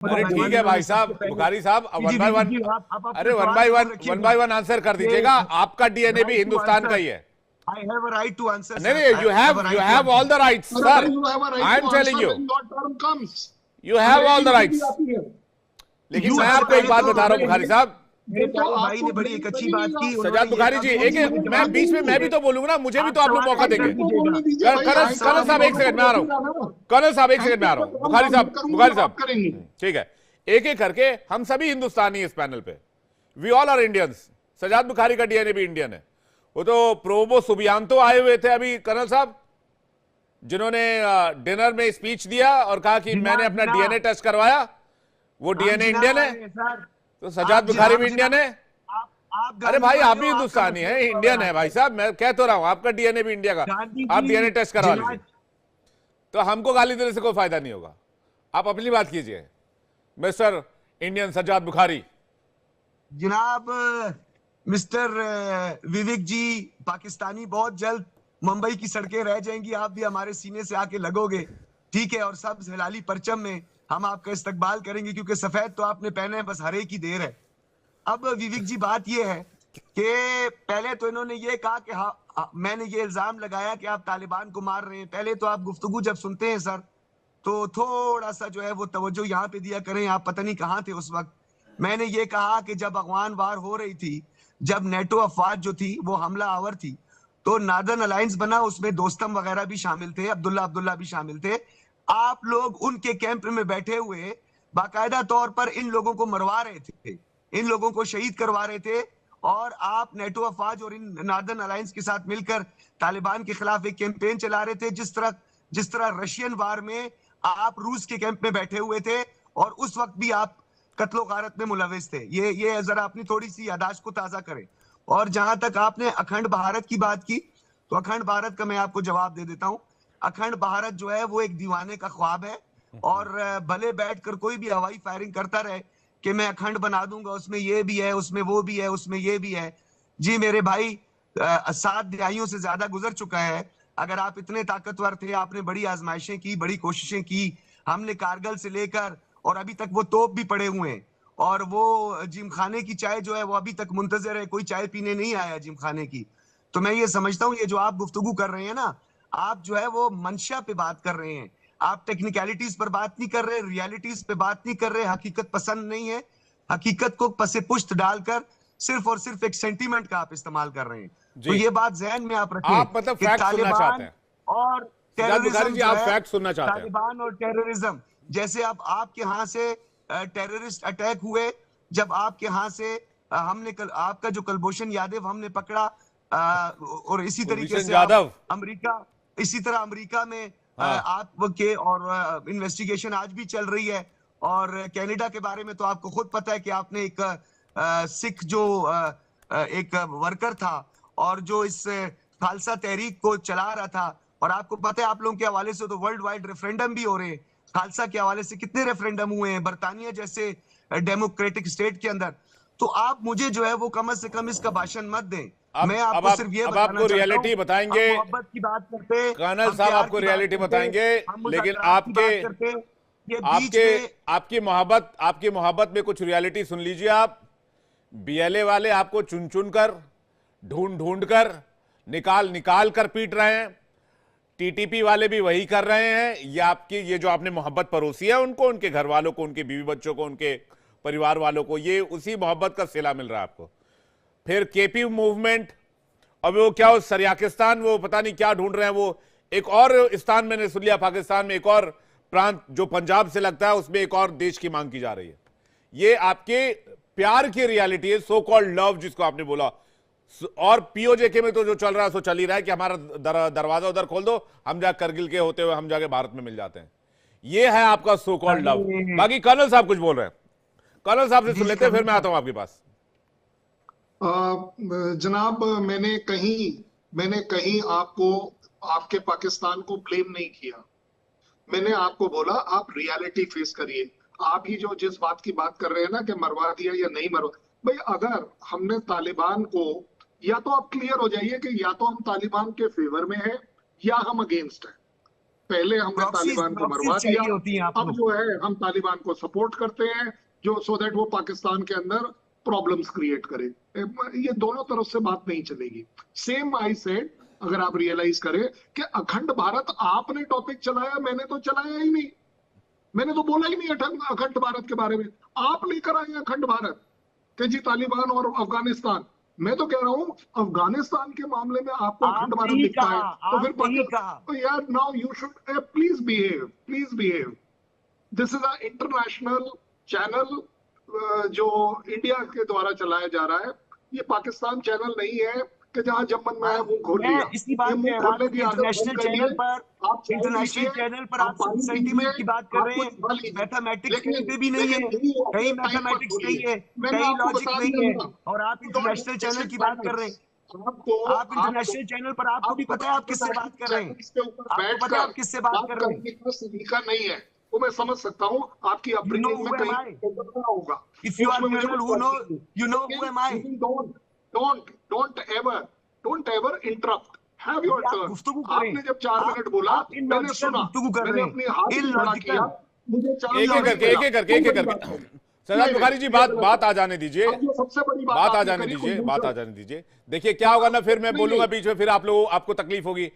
अरे ठीक है भाई साहब, बुखारी साहब, वन बाय वन, अरे वन बाय वन आंसर कर दीजिएगा। आपका डीएनए भी हिंदुस्तान का ही है। I have a right to answer. नहीं नहीं, you have all the rights, sir. I am telling you, you have all the rights. लेकिन मैं आपको एक बात बता रहा हूँ बुखारी साहब, भाई ने बड़ी एक अच्छी बात की। सजाद बुखारी जी, एक मैं बीच में मैं भी तो बोलूंगा ना, मुझे भी तो आप लोग मौका देंगे। कर्नल साहब एक सेकंड में आ रहा हूँ, कर्नल साहब एक सेकंड में आ रहा हूँ। बुखारी साहब ठीक है, एक एक करके हम सभी हिंदुस्तानी इस पैनल पे, we all are Indians. Sajad Bukhari का डीएनए भी इंडियन है। वो तो प्रोबो सुबियांतो आए हुए थे अभी कर्नल साहब, जिन्होंने डिनर में स्पीच दिया और कहा कि मैंने अपना डीएनए टेस्ट करवाया, वो डीएनए इंडियन है। तो सजाद बुखारी भी इंडियन है। अरे भाई आप भी हिंदुस्तानी है, इंडियन है भाई साहब, मैं कह तो रहा हूं आपका डीएनए भी इंडिया का। आप डीएनए टेस्ट करवा लीजिए, तो हमको गाली देने से कोई फायदा नहीं होगा। आप अपनी बात कीजिए मिस्टर इंडियन सजाद बुखारी। जनाब मिस्टर विवेक जी, पाकिस्तानी बहुत जल्द मुंबई की सड़कें रह जाएंगी, आप भी हमारे सीने से आके लगोगे, ठीक है। और सब हिलाली परचम में हम आपका इस्तकबाल करेंगे, क्योंकि सफेद तो आपने पहने हैं, बस हरे की देर है। अब विवेक जी बात ये है कि पहले तो इन्होंने ये कहा कि मैंने ये इल्जाम लगाया कि आप तालिबान को मार रहे हैं। पहले तो आप गुफ्तगू जब सुनते हैं सर, तो थोड़ा सा जो है वो तवज्जो यहाँ पे दिया करें। आप पता नहीं कहाँ थे उस वक्त। मैंने ये कहा कि जब अफगान वार हो रही थी, जब नेटो अफवाज जो थी वो हमला आवर थी, तो नार्दर्न अलायंस बना, उसमें दोस्तम वगैरह भी शामिल थे, अब्दुल्ला भी शामिल थे। आप लोग उनके कैंप में बैठे हुए बाकायदा तौर पर इन लोगों को मरवा रहे थे, इन लोगों को शहीद करवा रहे थे। और आप नेटो अफवाज और इन नार्दर्न अलायंस के साथ मिलकर तालिबान के खिलाफ एक कैंपेन चला रहे थे, जिस तरह रशियन वार में आप रूस के कैंप में बैठे हुए थे, और उस वक्त भी आप कत्लो गारत में मुलविस थे। ये जरा अपनी थोड़ी सी यादाश्त को ताजा करें। और जहां तक आपने अखंड भारत की बात की, तो अखंड भारत का मैं आपको जवाब दे देता हूं। अखंड भारत जो है वो एक दीवाने का ख्वाब है, और भले बैठकर कोई भी हवाई फायरिंग करता रहे कि मैं अखंड बना दूंगा, उसमें ये भी है, उसमें वो भी है, उसमें ये भी है। जी मेरे भाई, 7 दहाइयों से ज्यादा गुजर चुका है। अगर आप इतने ताकतवर थे, आपने बड़ी आजमाइशें की, बड़ी कोशिशें की। हमने कारगिल से लेकर और अभी तक वो तोप भी पड़े हुए हैं, और वो जिम खाने की चाय जो है वो अभी तक मुंतजर है, कोई चाय पीने नहीं आया जिम खाने की। तो मैं ये समझता हूँ, ये जो आप गुफ्तगू कर रहे हैं ना, आप जो है वो मंशा पे बात कर रहे हैं। आप टेक्निकलिटीज पर बात नहीं कर रहे, रियलिटीज पे बात नहीं कर रहे, हकीकत पसंद नहीं है। हकीकत को पसे पुश्त डालकर सिर्फ और सिर्फ एक सेंटीमेंट का आप इस्तेमाल कर रहे हैं। तो ये बात जहन में आप रखें। आप मतलब फैक्ट सुनना चाहते हैं और टेररिज्म जी, आप फैक्ट सुनना चाहते हैं। तालिबान और टेररिज्म, जैसे अब आपके यहाँ से टेररिस्ट अटैक हुए, जब आपके यहाँ से हमने आपका जो कुलभूषण यादव हमने पकड़ा, और इसी तरीके से अमेरिका, इसी तरह अमेरिका में आपके और इन्वेस्टिगेशन आज भी चल रही है। और कनाडा के बारे में तो आपको खुद पता है कि आपने एक सिख जो एक वर्कर था और जो इस खालसा तहरीक को चला रहा था, और आपको पता है आप लोगों के हवाले से तो वर्ल्ड वाइड रेफरेंडम भी हो रहे हैं। खालसा के हवाले से कितने रेफरेंडम हुए हैं बरतानिया जैसे डेमोक्रेटिक स्टेट के अंदर। तो आप मुझे जो है वो कम से कम इसका भाषण मत दें। मैं आपको सिर्फ ये आपको रियलिटी बताएंगे, मोहब्बत की बात करते, कर्नल साहब आपको रियलिटी बताएंगे, लेकिन आपकी मोहब्बत में कुछ रियलिटी सुन लीजिए। आप बीएलए वाले आपको चुन चुन कर, ढूंढ कर, निकाल कर पीट रहे हैं। टीटीपी वाले भी वही कर रहे हैं। ये जो आपने मोहब्बत परोसी है उनको, उनके घर वालों को, उनके बीवी बच्चों को, उनके परिवार वालों को, ये उसी मोहब्बत का सिला मिल रहा है आपको। फिर केपी मूवमेंट, अब वो क्या हो सरियाकिस्तान, वो पता नहीं क्या ढूंढ रहे हैं। वो एक और स्थान मैंने सुन लिया, पाकिस्तान में एक और प्रांत जो पंजाब से लगता है, उसमें एक और देश की मांग की जा रही है। ये आपके प्यार की रियलिटी है, सो कॉल्ड लव जिसको आपने बोला। और पीओजेके में तो जो चल रहा है सो चल ही रहा है कि हमारा दरवाजा उधर खोल दो, हम जाके करगिल के होते हुए हम जाके भारत में मिल जाते हैं। ये है आपका सो कॉल्ड लव। बाकी कर्नल साहब कुछ बोल रहे हैं, कर्नल साहब से सुन लेते हैं, फिर मैं आता हूं आपके पास। जनाब, मैंने कहीं आपको, आपके पाकिस्तान को ब्लेम नहीं किया। मैंने आपको बोला आप रियलिटी फेस करिए। आप ही जो जिस बात की बात कर रहे हैं ना कि मरवा दिया या नहीं मरवा, भाई अगर हमने तालिबान को, या तो आप क्लियर हो जाइए कि या तो हम तालिबान के फेवर में हैं या हम अगेंस्ट हैं। पहले हमने तालिबान को मरवा दिया, होती हैं आपको। अब जो है हम तालिबान को सपोर्ट करते हैं जो सो दैट वो पाकिस्तान के अंदर प्रॉब्लम्स क्रिएट करे। ये दोनों तरफ से बात नहीं चलेगी। सेम आई सेड, अगर आप रियलाइज करें कि अखंड भारत आपने टॉपिक चलाया, मैंने तो चलाया ही नहीं, मैंने तो बोला ही नहीं अखंड भारत के बारे में। आप लेकर आए अखंड भारत कि जी तालिबान और अफगानिस्तान। मैं तो कह रहा हूं अफगानिस्तान के मामले में आपको अखंड भारत दिखता है तो फिर तो यार now you should please behave. This is a international channel जो इंडिया के द्वारा चलाया जा रहा है। ये पाकिस्तान चैनल नहीं है कि जहां जब मन में आया मुंह खोल लिया। इसी बात पे इंटरनेशनल चैनल पर आप सेंटीमेंट की बात कर रहे हैं, मैथमेटिक्स कहीं पे भी नहीं है, कहीं मैथमेटिक्स नहीं है, कहीं लॉजिक नहीं है, और आप इंटरनेशनल चैनल की बात कर रहे हैं। आप इंटरनेशनल चैनल पर आपको भी पता है आप किससे बात कर रहे हैं, आपको पता है आप किससे बात कर रहे हैं। सलीका नहीं है वो मैं समझ सकता हूँ, आपकी अपब्रिंगिंग में कहीं होगा। If you are general who know, you know who am I. Don't ever interrupt. Have your turn. आपने जब 4 मिनट बोला मैंने सुना, मैंने अपनी हाथ खड़ा किया, मुझे 4 एक एक करके सरदार बुखारी जी बात आ जाने दीजिए, सबसे बड़ी बात आ जाने दीजिए। देखिए क्या होगा ना, फिर मैं बोलूंगा बीच में, फिर आपको तकलीफ होगी।